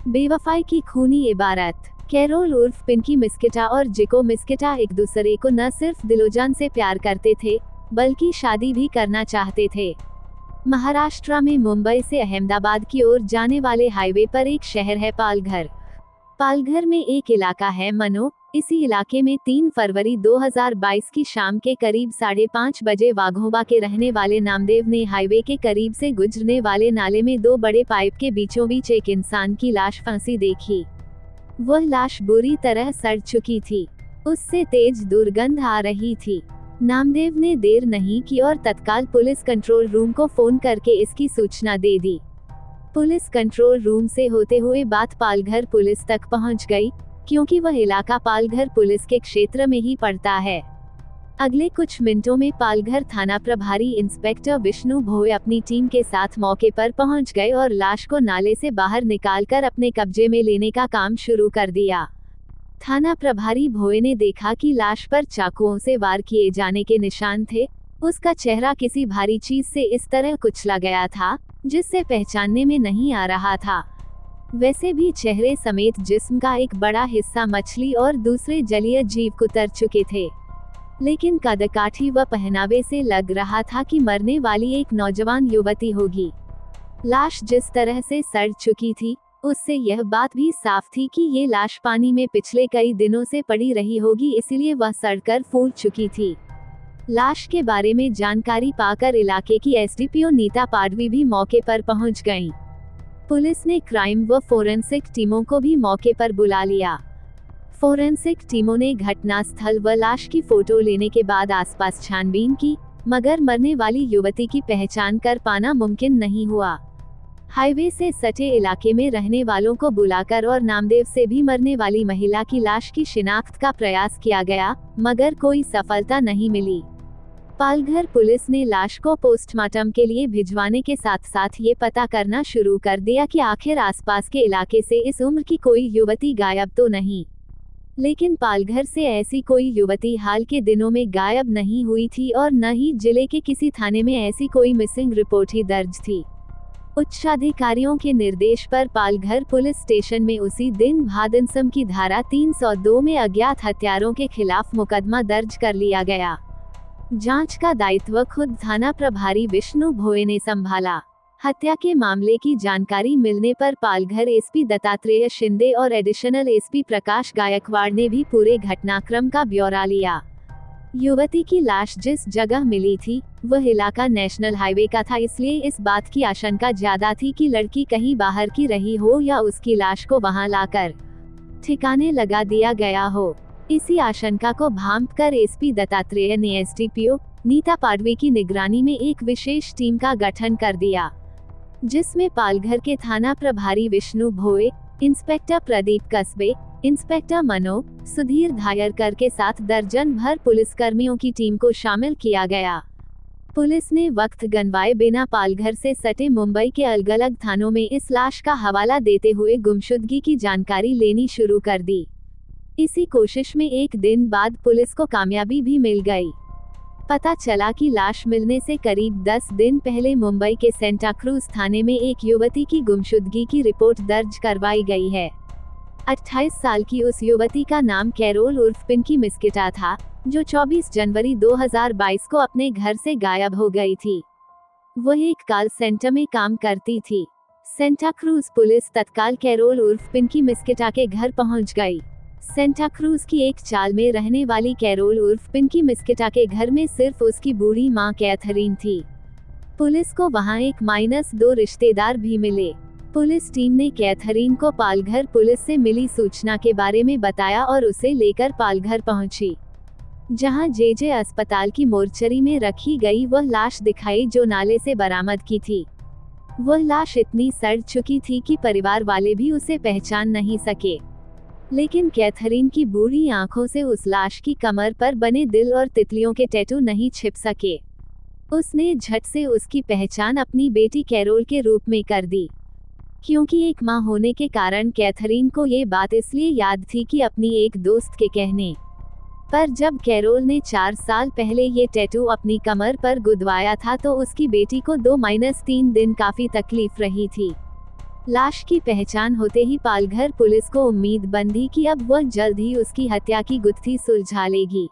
बेवफाई की खूनी इबारत। कैरोल उर्फ पिंकी मिस्किटा और जिको मिस्किटा एक दूसरे को न सिर्फ दिलोजान से प्यार करते थे, बल्कि शादी भी करना चाहते थे। महाराष्ट्र में मुंबई से अहमदाबाद की ओर जाने वाले हाईवे पर एक शहर है पालघर। पालघर में एक इलाका है मनो। इसी इलाके में 3 फरवरी 2022 की शाम के करीब 5:30 बजे वाघोबा के रहने वाले नामदेव ने हाईवे के करीब से गुजरने वाले नाले में 2 बड़े पाइप के बीचों बीच एक इंसान की लाश फंसी देखी। वह लाश बुरी तरह सड़ चुकी थी। उससे तेज दुर्गंध आ रही थी। नामदेव ने देर नहीं की और तत्काल पुलिस कंट्रोल रूम को फोन करके इसकी सूचना दे दी। पुलिस कंट्रोल रूम से होते हुए बात पालघर पुलिस तक पहुंच गई, क्योंकि वह इलाका पालघर पुलिस के क्षेत्र में ही पड़ता है। अगले कुछ मिनटों में पालघर थाना प्रभारी इंस्पेक्टर विष्णु भोए अपनी टीम के साथ मौके पर पहुंच गए और लाश को नाले से बाहर निकालकर अपने कब्जे में लेने का काम शुरू कर दिया। थाना प्रभारी भोए ने देखा कि लाश पर चाकुओं से वार किए जाने के निशान थे। उसका चेहरा किसी भारी चीज से इस तरह कुचला गया था, जिससे पहचानने में नहीं आ रहा था। वैसे भी चेहरे समेत जिस्म का एक बड़ा हिस्सा मछली और दूसरे जलीय जीव कुतर चुके थे, लेकिन कदकाठी व पहनावे से लग रहा था कि मरने वाली एक नौजवान युवती होगी। लाश जिस तरह से सड़ चुकी थी, उससे यह बात भी साफ थी कि ये लाश पानी में पिछले कई दिनों से पड़ी रही होगी, इसलिए वह सड़कर फूल चुकी थी। लाश के बारे में जानकारी पाकर इलाके की एसडीपीओ नीता पाडवी भी मौके पर पहुंच गईं। पुलिस ने क्राइम व फोरेंसिक टीमों को भी मौके पर बुला लिया। फोरेंसिक टीमों ने घटनास्थल व लाश की फोटो लेने के बाद आसपास छानबीन की, मगर मरने वाली युवती की पहचान कर पाना मुमकिन नहीं हुआ। हाईवे से सटे इलाके में रहने वालों को बुलाकर और नामदेव से भी मरने वाली महिला की लाश की शिनाख्त का प्रयास किया गया, मगर कोई सफलता नहीं मिली। पालघर पुलिस ने लाश को पोस्टमार्टम के लिए भिजवाने के साथ साथ ये पता करना शुरू कर दिया कि आखिर आसपास के इलाके से इस उम्र की कोई युवती गायब तो नहीं। लेकिन पालघर से ऐसी कोई युवती हाल के दिनों में गायब नहीं हुई थी और न ही जिले के किसी थाने में ऐसी कोई मिसिंग रिपोर्ट ही दर्ज थी। उच्चाधिकारियों के निर्देश पर पालघर पुलिस स्टेशन में उसी दिन भादनसम की धारा 302 में अज्ञात हत्यारों के खिलाफ मुकदमा दर्ज कर लिया गया। जांच का दायित्व खुद थाना प्रभारी विष्णु भोए ने संभाला। हत्या के मामले की जानकारी मिलने पर पालघर एसपी दत्तात्रेय शिंदे और एडिशनल एसपी प्रकाश गायकवाड़ ने भी पूरे घटनाक्रम का ब्यौरा लिया। युवती की लाश जिस जगह मिली थी, वह इलाका नेशनल हाईवे का था, इसलिए इस बात की आशंका ज्यादा थी कि लड़की कहीं बाहर की रही हो या उसकी लाश को वहां लाकर ठिकाने लगा दिया गया हो। इसी आशंका को भांपकर एसपी दत्तात्रेय ने एसडीपीओ नीता पाडवी की निगरानी में एक विशेष टीम का गठन कर दिया, जिसमें पालघर के थाना प्रभारी विष्णु भोए, इंस्पेक्टर प्रदीप कस्बे, इंस्पेक्टर मनो, सुधीर धायरकर के साथ दर्जन भर पुलिसकर्मियों की टीम को शामिल किया गया। पुलिस ने वक्त गंवाए बिना पालघर से सटे मुंबई के अलग अलग थानों में इस लाश का हवाला देते हुए गुमशुदगी की जानकारी लेनी शुरू कर दी। इसी कोशिश में एक दिन बाद पुलिस को कामयाबी भी मिल गई। पता चला कि लाश मिलने से करीब 10 दिन पहले मुंबई के सेंटा क्रूज थाने में एक युवती की गुमशुदगी की रिपोर्ट दर्ज करवाई गई है। 28 साल की उस युवती का नाम कैरोल उर्फ पिंकी मिस्किटा था, जो 24 जनवरी 2022 को अपने घर से गायब हो गई थी। वह एक कॉल सेंटर में काम करती थी। सेंटा क्रूज पुलिस तत्काल कैरोल उर्फ पिंकी मिस्किटा के घर पहुंच गई। सेंटा क्रूज की एक चाल में रहने वाली कैरोल उर्फ पिंकी मिस्किटा के घर में सिर्फ उसकी बूढ़ी मां कैथरीन थी। पुलिस को वहां एक -2 रिश्तेदार भी मिले। पुलिस टीम ने कैथरीन को पालघर पुलिस से मिली सूचना के बारे में बताया और उसे लेकर पालघर पहुंची, जहां जेजे अस्पताल की मोर्चरी में रखी गई वह लाश दिखाई जो नाले से बरामद की थी। वह लाश इतनी सड़ चुकी थी कि परिवार वाले भी उसे पहचान नहीं सके, लेकिन कैथरीन की बूढ़ी आंखों से उस लाश की कमर पर बने दिल और तितलियों के टैटू नहीं छिप सके। उसने झट से उसकी पहचान अपनी बेटी कैरोल के रूप में कर दी, क्योंकि एक मां होने के कारण कैथरीन को ये बात इसलिए याद थी कि अपनी एक दोस्त के कहने पर जब कैरोल ने 4 साल पहले ये टैटू अपनी कमर पर गुदवाया था तो उसकी बेटी को 2-3 दिन काफी तकलीफ रही थी। लाश की पहचान होते ही पालघर पुलिस को उम्मीद बंधी कि अब वह जल्द ही उसकी हत्या की गुत्थी सुलझा लेगी।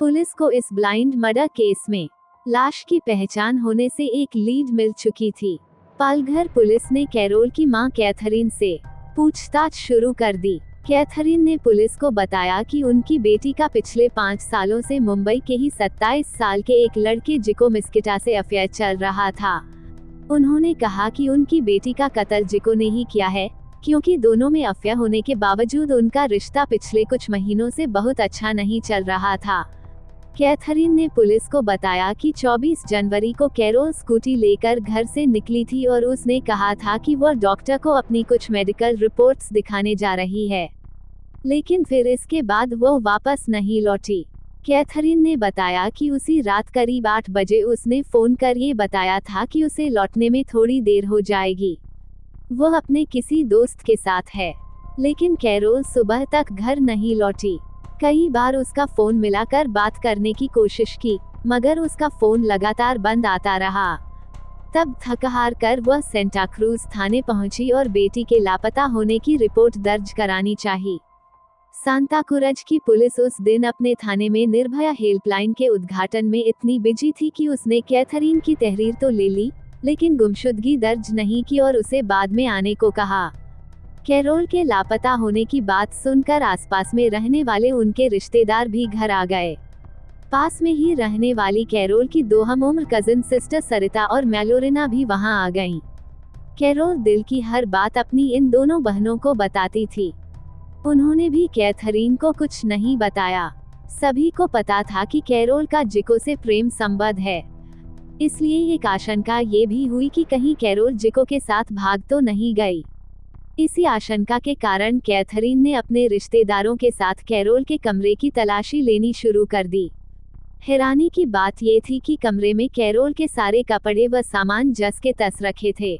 पुलिस को इस ब्लाइंड मर्डर केस में लाश की पहचान होने से एक लीड मिल चुकी थी। पालघर पुलिस ने कैरोल की मां कैथरीन से पूछताछ शुरू कर दी। कैथरीन ने पुलिस को बताया कि उनकी बेटी का पिछले 5 सालों से मुंबई के ही 27 साल के एक लड़के जिको मिस्किटा से अफेयर चल रहा था। उन्होंने कहा कि उनकी बेटी का कत्ल जिको ने ही किया है, क्योंकि दोनों में अफेयर होने के बावजूद उनका रिश्ता पिछले कुछ महीनों से बहुत अच्छा नहीं चल रहा था। कैथरीन ने पुलिस को बताया कि 24 जनवरी को कैरोल स्कूटी लेकर घर से निकली थी और उसने कहा था कि वह डॉक्टर को अपनी कुछ मेडिकल रिपोर्ट्स दिखाने जा रही है, लेकिन फिर इसके बाद वो वापस नहीं लौटी। कैथरीन ने बताया कि उसी रात करीब 8 बजे उसने फोन कर ये बताया था कि उसे लौटने में थोड़ी देर हो जाएगी, वह अपने किसी दोस्त के साथ है, लेकिन कैरोल सुबह तक घर नहीं लौटी। कई बार उसका फोन मिलाकर बात करने की कोशिश की, मगर उसका फोन लगातार बंद आता रहा। तब थक हार कर वह सेंटा क्रूज थाने पहुंची और बेटी के लापता होने की रिपोर्ट दर्ज करानी चाहिए। सांता क्रूज की पुलिस उस दिन अपने थाने में निर्भया हेल्पलाइन के उद्घाटन में इतनी बिजी थी कि उसने कैथरीन की तहरीर तो ले ली, लेकिन गुमशुदगी दर्ज नहीं की और उसे बाद में आने को कहा। कैरोल के लापता होने की बात सुनकर आसपास में रहने वाले उनके रिश्तेदार भी घर आ गए। पास में ही रहने वाली कैरोल की 2 हमउम्र कजिन सिस्टर सरिता और मैलोरिना भी वहां आ गईं। कैरोल दिल की हर बात अपनी इन दोनों बहनों को बताती थी। उन्होंने भी कैथरीन को कुछ नहीं बताया। सभी को पता था कि कैरोल का जिको से प्रेम संबंध है, इसलिए एक आशंका ये भी हुई कि कहीं कैरोल जिको के साथ भाग तो नहीं गई। इसी आशंका के कारण कैथरीन ने अपने रिश्तेदारों के साथ कैरोल के कमरे की तलाशी लेनी शुरू कर दी। हैरानी की बात ये थी कि कमरे में कैरोल के सारे कपड़े व सामान जस के तस रखे थे।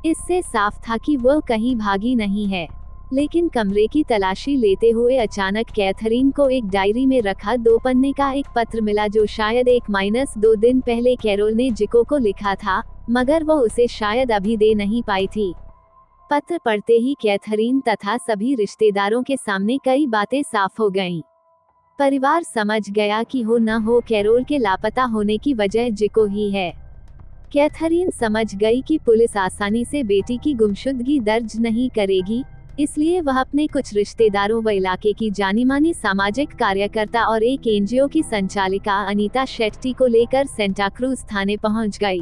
इससे साफ था कि वह कहीं भागी नहीं है। लेकिन कमरे की तलाशी लेते हुए अचानक कैथरीन को एक डायरी में रखा 2 पन्ने का एक पत्र मिला, जो शायद 1-2 दिन पहले कैरोल ने जिको को लिखा था, मगर वह उसे शायद अभी दे नहीं पाई थी। पत्र पढ़ते ही कैथरीन तथा सभी रिश्तेदारों के सामने कई बातें साफ हो गईं। परिवार समझ गया कि हो न हो कैरोल के लापता होने की वजह जिको ही है। कैथरीन समझ गई कि पुलिस आसानी से बेटी की गुमशुदगी दर्ज नहीं करेगी, इसलिए वह अपने कुछ रिश्तेदारों व इलाके की जानी-मानी सामाजिक कार्यकर्ता और एक एनजीओ की संचालिका अनीता शेट्टी को लेकर सेंटा क्रूज थाने पहुंच गई।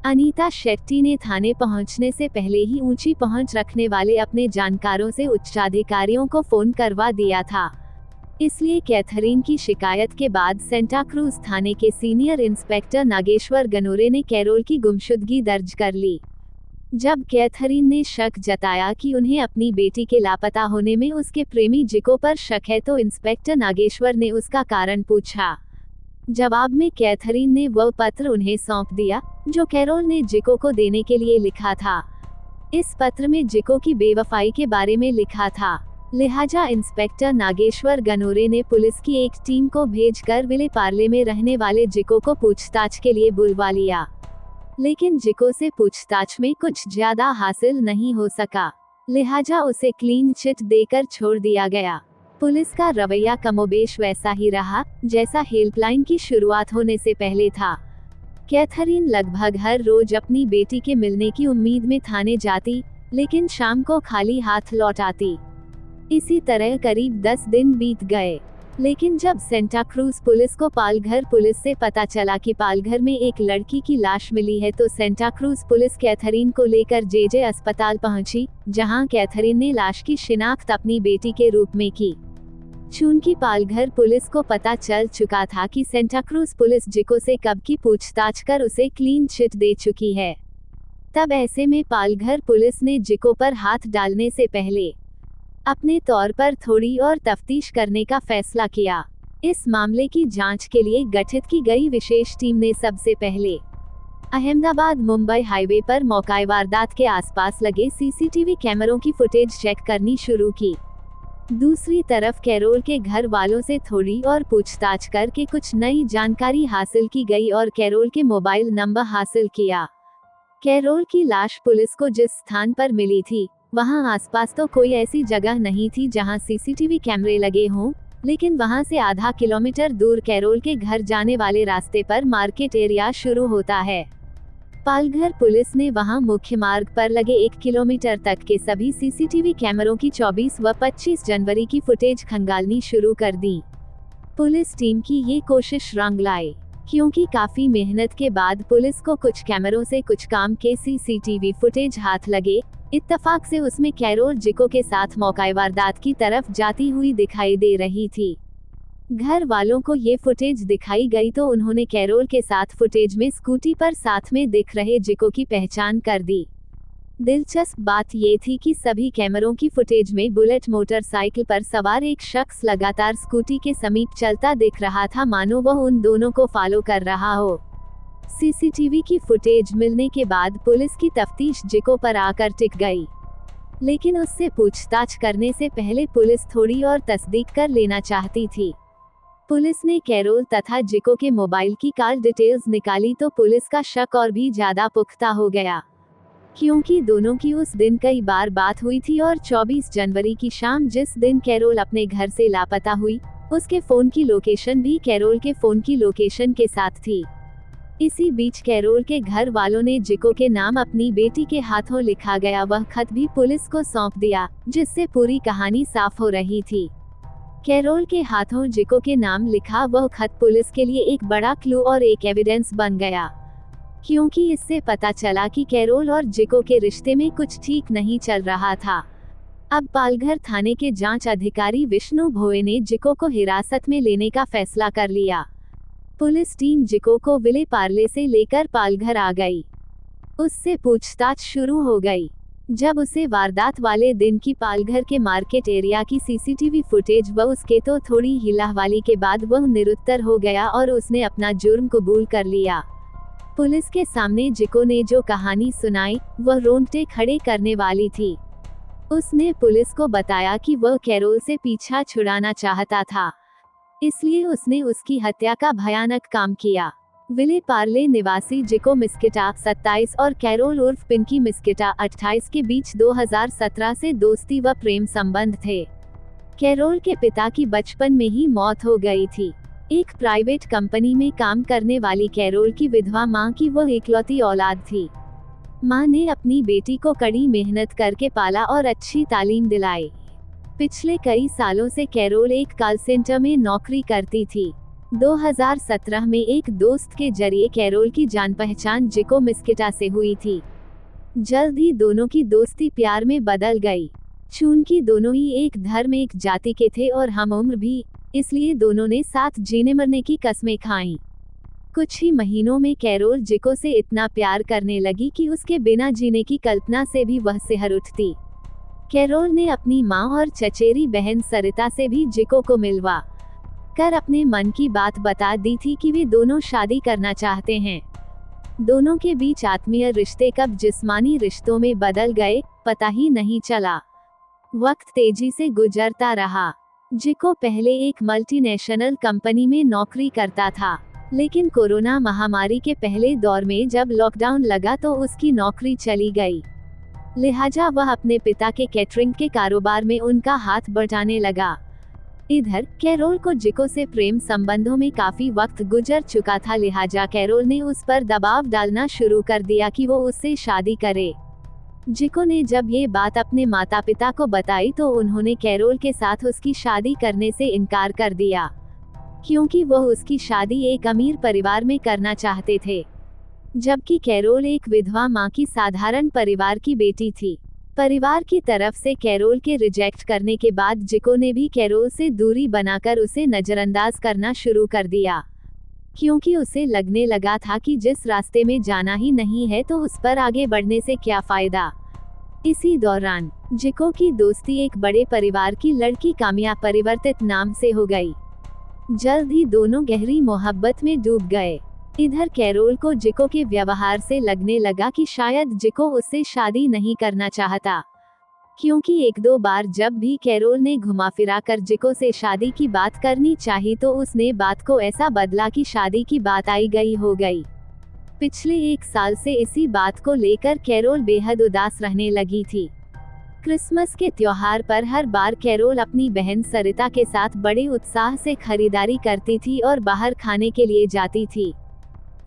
अनीता शेट्टी ने थाने पहुंचने से पहले ही ऊंची पहुंच रखने वाले अपने जानकारों से उच्चाधिकारियों को फोन करवा दिया था। इसलिए कैथरीन की शिकायत के बाद सेंटा क्रूज थाने के सीनियर इंस्पेक्टर नागेश्वर गनोरे ने कैरोल की गुमशुदगी दर्ज कर ली। जब कैथरीन ने शक जताया कि उन्हें अपनी बेटी के लापता होने में उसके प्रेमी जिको पर शक है, तो इंस्पेक्टर नागेश्वर ने उसका कारण पूछा। जवाब में कैथरीन ने वह पत्र उन्हें सौंप दिया जो कैरोल ने जिको को देने के लिए लिखा था। इस पत्र में जिको की बेवफाई के बारे में लिखा था, लिहाजा इंस्पेक्टर नागेश्वर गनोरे ने पुलिस की एक टीम को भेजकर विले पार्ले में रहने वाले जिको को पूछताछ के लिए बुलवा लिया। लेकिन जिको से पूछताछ में कुछ ज्यादा हासिल नहीं हो सका, लिहाजा उसे क्लीन चिट देकर छोड़ दिया गया। पुलिस का रवैया कमोबेश वैसा ही रहा जैसा हेल्पलाइन की शुरुआत होने से पहले था। कैथरीन लगभग हर रोज अपनी बेटी के मिलने की उम्मीद में थाने जाती, लेकिन शाम को खाली हाथ लौट आती। इसी तरह करीब 10 दिन बीत गए, लेकिन जब सेंटा क्रूज पुलिस को पालघर पुलिस से पता चला कि पालघर में एक लड़की की लाश मिली है, तो सेंटा क्रूज पुलिस कैथरीन को लेकर जेजे अस्पताल पहुंची, जहां कैथरीन ने लाश की शिनाख्त अपनी बेटी के रूप में की। चूंकि पालघर पुलिस को पता चल चुका था कि सेंटा क्रूज पुलिस जिको से कब की पूछताछ कर उसे क्लीन चिट दे चुकी है, तब ऐसे में पालघर पुलिस ने जिको पर हाथ डालने से पहले अपने तौर पर थोड़ी और तफ्तीश करने का फैसला किया। इस मामले की जांच के लिए गठित की गई विशेष टीम ने सबसे पहले अहमदाबाद मुंबई हाईवे पर मौका वारदात के आसपास लगे सीसीटीवी कैमरों की फुटेज चेक करनी शुरू की। दूसरी तरफ कैरोल के घर वालों से थोड़ी और पूछताछ करके कुछ नई जानकारी हासिल की गई और कैरोल के मोबाइल नंबर हासिल किया। कैरोल की लाश पुलिस को जिस स्थान पर मिली थी, वहां आसपास तो कोई ऐसी जगह नहीं थी जहां सीसीटीवी कैमरे लगे हों, लेकिन वहां से आधा किलोमीटर दूर कैरोल के घर जाने वाले रास्ते पर मार्केट एरिया शुरू होता है। पालघर पुलिस ने वहां मुख्य मार्ग पर लगे 1 किलोमीटर तक के सभी सीसीटीवी कैमरों की 24 व 25 जनवरी की फुटेज खंगालनी शुरू कर दी। पुलिस टीम की ये कोशिश रंग लाई, क्योंकि काफी मेहनत के बाद पुलिस को कुछ कैमरों से कुछ काम के सीसीटीवी फुटेज हाथ लगे। इत्तफाक से उसमें कैरोल जिको के साथ मौका वारदात की तरफ जाती हुई दिखाई दे रही थी। घर वालों को ये फुटेज दिखाई गई तो उन्होंने कैरोल के साथ फुटेज में स्कूटी पर साथ में दिख रहे जिको की पहचान कर दी। दिलचस्प बात ये थी कि सभी कैमरों की फुटेज में बुलेट मोटरसाइकिल पर सवार एक शख्स लगातार स्कूटी के समीप चलता दिख रहा था, मानो वह उन दोनों को फॉलो कर रहा हो। सीसीटीवी की फुटेज मिलने के बाद पुलिस की तफ्तीश जिको पर आकर टिक गई, लेकिन उससे पूछताछ करने से पहले पुलिस थोड़ी और तस्दीक कर लेना चाहती थी। पुलिस ने कैरोल तथा जिको के मोबाइल की कॉल डिटेल्स निकाली तो पुलिस का शक और भी ज्यादा पुख्ता हो गया, क्योंकि दोनों की उस दिन कई बार बात हुई थी और 24 जनवरी की शाम जिस दिन कैरोल अपने घर से लापता हुई, उसके फोन की लोकेशन भी कैरोल के फोन की लोकेशन के साथ थी। इसी बीच कैरोल के घर वालों ने जिको के नाम अपनी बेटी के हाथों लिखा गया वह खत भी पुलिस को सौंप दिया, जिससे पूरी कहानी साफ हो रही थी। कैरोल के हाथों जिको के नाम लिखा वह खत पुलिस के लिए एक बड़ा क्लू और एक एविडेंस बन गया, क्योंकि इससे पता चला कि कैरोल और जिको के रिश्ते में कुछ ठीक नहीं चल रहा था। अब पालघर थाने के जांच अधिकारी विष्णु भोए ने जिको को हिरासत में लेने का फैसला कर लिया। पुलिस टीम जिको को विले पार्ले से लेकर पालघर आ गई। उससे पूछताछ शुरू हो गई। जब उसे वारदात वाले दिन की पालघर के मार्केट एरिया की सीसीटीवी फुटेज व उसके तो थोड़ी ही लाहवाली के बाद वह निरुत्तर हो गया और उसने अपना जुर्म कबूल कर लिया। पुलिस के सामने जिको ने जो कहानी सुनाई वह रोंगटे खड़े करने वाली थी। उसने पुलिस को बताया कि वह कैरोल से पीछा छुड़ाना चाहता था, इसलिए उसने उसकी हत्या का भयानक काम किया। विले पार्ले निवासी जिको मिस्किटा 27 और कैरोल उर्फ पिंकी मिस्किटा 28 के बीच 2017 से दोस्ती व प्रेम संबंध थे। कैरोल के पिता की बचपन में ही मौत हो गई थी। एक प्राइवेट कंपनी में काम करने वाली कैरोल की विधवा मां की वह इकलौती औलाद थी। मां ने अपनी बेटी को कड़ी मेहनत करके पाला और अच्छी तालीम दिलाई। पिछले कई सालों से कैरोल एक कॉल सेंटर में नौकरी करती थी। 2017 में एक दोस्त के जरिए कैरोल की जान पहचान जिको मिस्किटा से हुई थी। जल्द ही दोनों की दोस्ती प्यार में बदल गई। चूंकि दोनों ही एक धर्म एक जाति के थे और हम उम्र भी, इसलिए दोनों ने साथ जीने मरने की कस्में खाईं। कुछ ही महीनों में कैरोल जिको से इतना प्यार करने लगी कि उसके बिना जीने की कल्पना से भी वह सिहर उठती। कैरोल ने अपनी मां और चचेरी बहन सरिता से भी जिको को मिलवा कर अपने मन की बात बता दी थी कि वे दोनों शादी करना चाहते हैं। दोनों के बीच आत्मीय रिश्ते कब जिस्मानी रिश्तों में बदल गए, पता ही नहीं चला। वक्त तेजी से गुजरता रहा। जिको पहले एक मल्टीनेशनल कंपनी में नौकरी करता था, लेकिन कोरोना महामारी के पहले दौर में जब लॉकडाउन लगा तो उसकी नौकरी चली गई। लिहाजा वह अपने पिता के कैटरिंग के कारोबार में उनका हाथ बटाने लगा। इधर कैरोल को जिको से प्रेम संबंधों में काफी वक्त गुजर चुका था, लिहाजा कैरोल ने उस पर दबाव डालना शुरू कर दिया कि वो उससे शादी करे। जिको ने जब ये बात अपने माता पिता को बताई तो उन्होंने कैरोल के साथ उसकी शादी करने से इनकार कर दिया, क्योंकि वह उसकी शादी एक अमीर परिवार में करना चाहते थे, जबकि कैरोल एक विधवा मां की साधारण परिवार की बेटी थी। परिवार की तरफ से कैरोल के रिजेक्ट करने के बाद जिको ने भी कैरोल से दूरी बनाकर उसे नजरअंदाज करना शुरू कर दिया, क्योंकि उसे लगने लगा था कि जिस रास्ते में जाना ही नहीं है तो उस पर आगे बढ़ने से क्या फायदा। इसी दौरान जिको की दोस्ती एक बड़े परिवार की लड़की कामिया परिवर्तित नाम से हो गई। जल्द ही दोनों गहरी मोहब्बत में डूब गए। इधर कैरोल को जिको के व्यवहार से लगने लगा कि शायद जिको उससे शादी नहीं करना चाहता, क्योंकि एक दो बार जब भी कैरोल ने घुमा फिरा कर जिको से शादी की बात करनी चाही तो उसने बात को ऐसा बदला कि शादी की बात आई गई हो गई। पिछले 1 साल से इसी बात को लेकर कैरोल बेहद उदास रहने लगी थी। क्रिसमस के त्योहार पर हर बार कैरोल अपनी बहन सरिता के साथ बड़े उत्साह से खरीदारी करती थी और बाहर खाने के लिए जाती थी।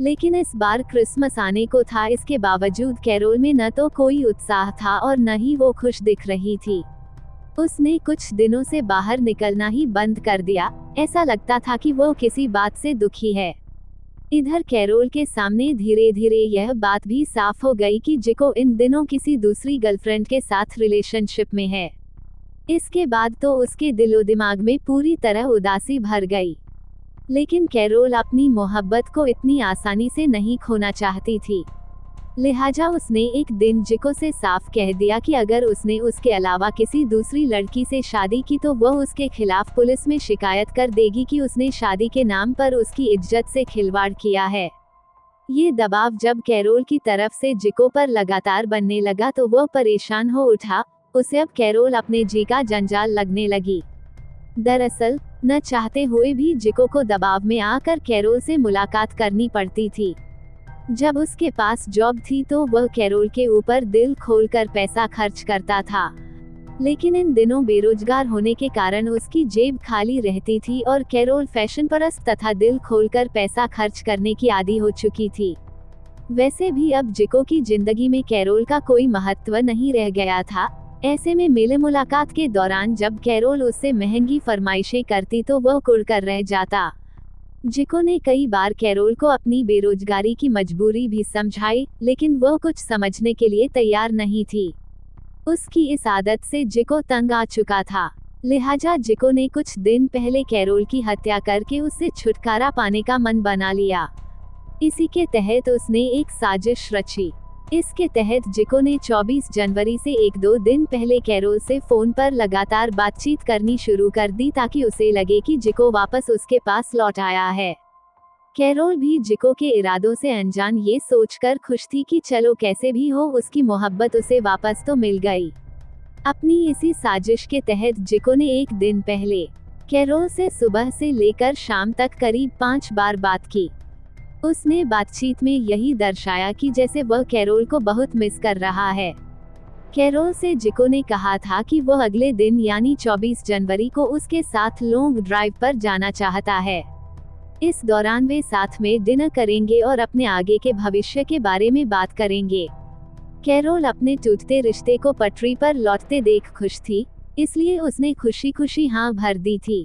लेकिन इस बार क्रिसमस आने को था, इसके बावजूद कैरोल में न तो कोई उत्साह था और न ही वो खुश दिख रही थी। उसने कुछ दिनों से बाहर निकलना ही बंद कर दिया, ऐसा लगता था कि वो किसी बात से दुखी है। इधर कैरोल के सामने धीरे धीरे यह बात भी साफ हो गई कि जिको इन दिनों किसी दूसरी गर्लफ्रेंड के साथ रिलेशनशिप में है। इसके बाद तो उसके दिलो दिमाग में पूरी तरह उदासी भर गई। लेकिन कैरोल अपनी मोहब्बत को इतनी आसानी से नहीं खोना चाहती थी। लिहाजा उसने एक दिन जिको से साफ कह दिया कि अगर उसने उसके अलावा किसी दूसरी लड़की से शादी की तो वह उसके खिलाफ पुलिस में शिकायत कर देगी कि उसने शादी के नाम पर उसकी इज्जत से खिलवाड़ किया है। ये दबाव जब कैरोल की तरफ से जिको पर लगातार बनने लगा तो वह परेशान हो उठा। उसे अब कैरोल अपने जी का जंजाल लगने लगी। दरअसल न चाहते हुए भी जिको को दबाव में आकर कैरोल से मुलाकात करनी पड़ती थी। जब उसके पास जॉब थी तो वह कैरोल के ऊपर दिल खोलकर पैसा खर्च करता था। लेकिन इन दिनों बेरोजगार होने के कारण उसकी जेब खाली रहती थी और कैरोल फैशन परस्त तथा दिल खोलकर पैसा खर्च करने की आदी हो चुकी थी। वैसे भी अब जिको की जिंदगी में कैरोल का कोई महत्व नहीं रह गया था। ऐसे में मिले मुलाकात के दौरान जब कैरोल उससे महंगी फरमाइशें करती तो वह कुढ़कर रह जाता। जिको ने कई बार कैरोल को अपनी बेरोजगारी की मजबूरी भी समझाई, लेकिन वह कुछ समझने के लिए तैयार नहीं थी। उसकी इस आदत से जिको तंग आ चुका था। लिहाजा जिको ने कुछ दिन पहले कैरोल की हत्या करके उससे छुटकारा पाने का मन बना लिया। इसी के तहत उसने एक साजिश रची। इसके तहत जिको ने 24 जनवरी से 1-2 दिन पहले कैरोल से फोन पर लगातार बातचीत करनी शुरू कर दी ताकि उसे लगे कि जिको वापस उसके पास लौट आया है। कैरोल भी जिको के इरादों से अनजान ये सोचकर खुश थी कि चलो कैसे भी हो उसकी मोहब्बत उसे वापस तो मिल गई। अपनी इसी साजिश के तहत जिको ने एक दिन पहले कैरोल से सुबह से लेकर शाम तक करीब 5 बार बात की। उसने बातचीत में यही दर्शाया कि जैसे वह कैरोल को बहुत मिस कर रहा है। कैरोल से जिको ने कहा था कि वह अगले दिन यानी 24 जनवरी को उसके साथ लॉन्ग ड्राइव पर जाना चाहता है। इस दौरान वे साथ में डिनर करेंगे और अपने आगे के भविष्य के बारे में बात करेंगे। कैरोल अपने टूटते रिश्ते को पटरी पर लौटते देख खुश थी, इसलिए उसने खुशी खुशी हाँ भर दी थी।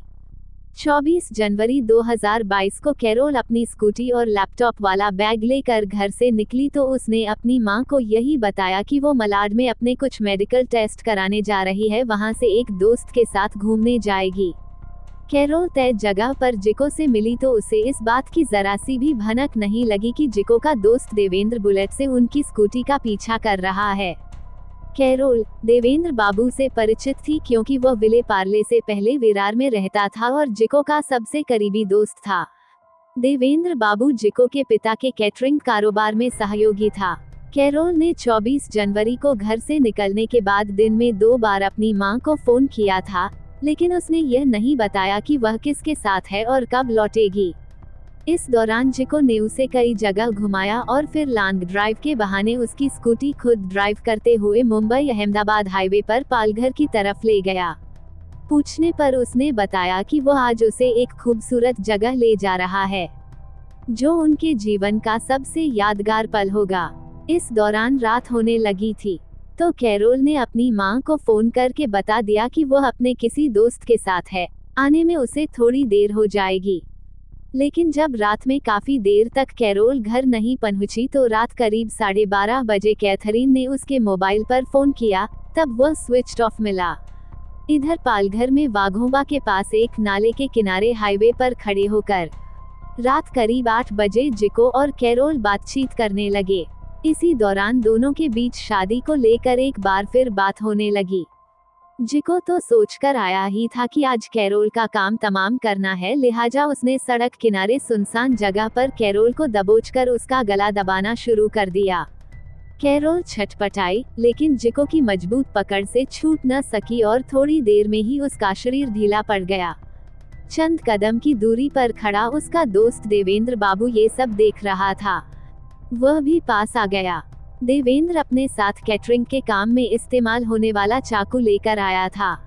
24 जनवरी 2022 को कैरोल अपनी स्कूटी और लैपटॉप वाला बैग लेकर घर से निकली तो उसने अपनी मां को यही बताया कि वो मलाड में अपने कुछ मेडिकल टेस्ट कराने जा रही है, वहां से एक दोस्त के साथ घूमने जाएगी। कैरोल तय जगह पर जिको से मिली तो उसे इस बात की जरा सी भी भनक नहीं लगी कि जिको का दोस्त देवेंद्र बुलेट से उनकी स्कूटी का पीछा कर रहा है। कैरोल देवेंद्र बाबू से परिचित थी क्योंकि वह विले पार्ले से पहले विरार में रहता था और जिको का सबसे करीबी दोस्त था। देवेंद्र बाबू जिको के पिता के कैटरिंग कारोबार में सहयोगी था। कैरोल ने 24 जनवरी को घर से निकलने के बाद दिन में 2 बार अपनी मां को फोन किया था, लेकिन उसने यह नहीं बताया कि वह किसके साथ है और कब लौटेगी। इस दौरान जिको ने उसे कई जगह घुमाया और फिर लॉन्ग ड्राइव के बहाने उसकी स्कूटी खुद ड्राइव करते हुए मुंबई अहमदाबाद हाईवे पर पालघर की तरफ ले गया। पूछने पर उसने बताया कि वो आज उसे एक खूबसूरत जगह ले जा रहा है, जो उनके जीवन का सबसे यादगार पल होगा। इस दौरान रात होने लगी थी, तो कैरोल ने अपनी मां को फोन करके बता दिया कि वह अपने किसी दोस्त के साथ है, आने में उसे थोड़ी देर हो जाएगी। लेकिन जब रात में काफी देर तक कैरोल घर नहीं पहुंची तो रात करीब 12:30 बजे कैथरीन ने उसके मोबाइल पर फोन किया, तब वह स्विच ऑफ मिला। इधर पालघर में वाघोबा के पास एक नाले के किनारे हाईवे पर खड़े होकर रात करीब 8 बजे जिको और कैरोल बातचीत करने लगे। इसी दौरान दोनों के बीच शादी को लेकर एक बार फिर बात होने लगी। जिको तो सोचकर आया ही था कि आज कैरोल का काम तमाम करना है, लिहाजा उसने सड़क किनारे सुनसान जगह पर कैरोल को दबोचकर उसका गला दबाना शुरू कर दिया। कैरोल छटपटाई, लेकिन जिको की मजबूत पकड़ से छूट न सकी और थोड़ी देर में ही उसका शरीर ढीला पड़ गया। चंद कदम की दूरी पर खड़ा उसका दोस्त देवेंद्र बाबू ये सब देख रहा था। वह भी पास आ गया। देवेंद्र अपने साथ कैटरिंग के काम में इस्तेमाल होने वाला चाकू लेकर आया था।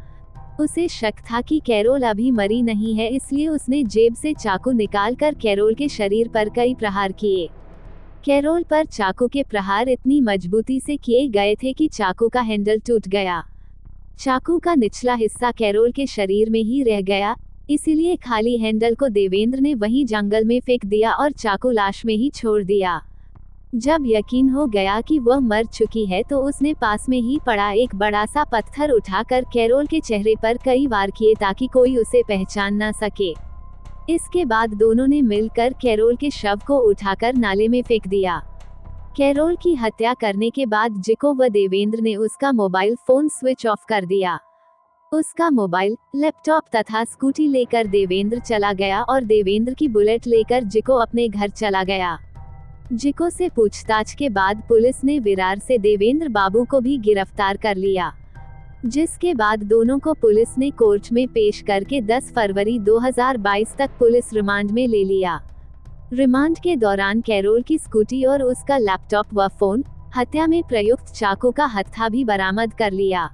उसे शक था कि कैरोल अभी मरी नहीं है, इसलिए उसने जेब से चाकू निकालकर कैरोल के शरीर पर कई प्रहार किए। कैरोल पर चाकू के प्रहार इतनी मजबूती से किए गए थे कि चाकू का हैंडल टूट गया। चाकू का निचला हिस्सा कैरोल के शरीर में ही रह गया, इसीलिए खाली हैंडल को देवेंद्र ने वहीं जंगल में फेंक दिया और चाकू लाश में ही छोड़ दिया। जब यकीन हो गया कि वह मर चुकी है तो उसने पास में ही पड़ा एक बड़ा सा पत्थर उठाकर कैरोल के चेहरे पर कई वार किए ताकि कोई उसे पहचान न सके। इसके बाद दोनों ने मिलकर कैरोल के शव को उठाकर नाले में फेंक दिया। कैरोल की हत्या करने के बाद जिको व देवेंद्र ने उसका मोबाइल फोन स्विच ऑफ कर दिया। उसका मोबाइल, लैपटॉप तथा स्कूटी लेकर देवेंद्र चला गया और देवेंद्र की बुलेट लेकर जिको अपने घर चला गया। जिको से पूछताछ के बाद पुलिस ने विरार से देवेंद्र बाबू को भी गिरफ्तार कर लिया, जिसके बाद दोनों को पुलिस ने कोर्ट में पेश करके 10 फरवरी 2022 तक पुलिस रिमांड में ले लिया। रिमांड के दौरान कैरोल की स्कूटी और उसका लैपटॉप व फोन, हत्या में प्रयुक्त चाकू का हत्था भी बरामद कर लिया।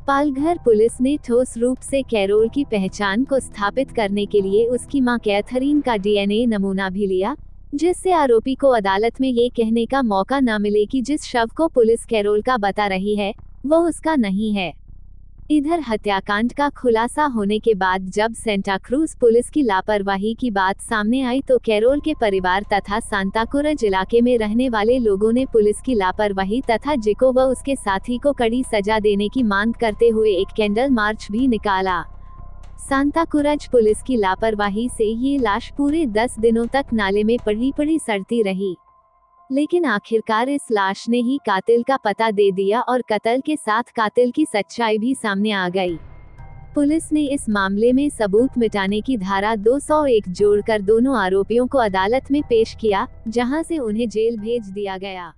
पालघर पुलिस ने ठोस रूप से कैरोल की पहचान को स्थापित करने के लिए उसकी मां कैथरीन का डीएनए नमूना भी लिया, जिससे आरोपी को अदालत में ये कहने का मौका न मिले कि जिस शव को पुलिस कैरोल का बता रही है वो उसका नहीं है। इधर हत्याकांड का खुलासा होने के बाद जब सेंटा क्रूज पुलिस की लापरवाही की बात सामने आई तो कैरोल के परिवार तथा सांताक्रूज इलाके में रहने वाले लोगों ने पुलिस की लापरवाही तथा जिको व उसके साथी को कड़ी सजा देने की मांग करते हुए एक कैंडल मार्च भी निकाला। सांताक्रूज पुलिस की लापरवाही से ये लाश पूरे 10 दिनों तक नाले में पड़ी सड़ती रही, लेकिन आखिरकार इस लाश ने ही कातिल का पता दे दिया और कत्ल के साथ कातिल की सच्चाई भी सामने आ गई। पुलिस ने इस मामले में सबूत मिटाने की धारा 201 जोड़कर दोनों आरोपियों को अदालत में पेश किया, जहां से उन्हें जेल भेज दिया गया।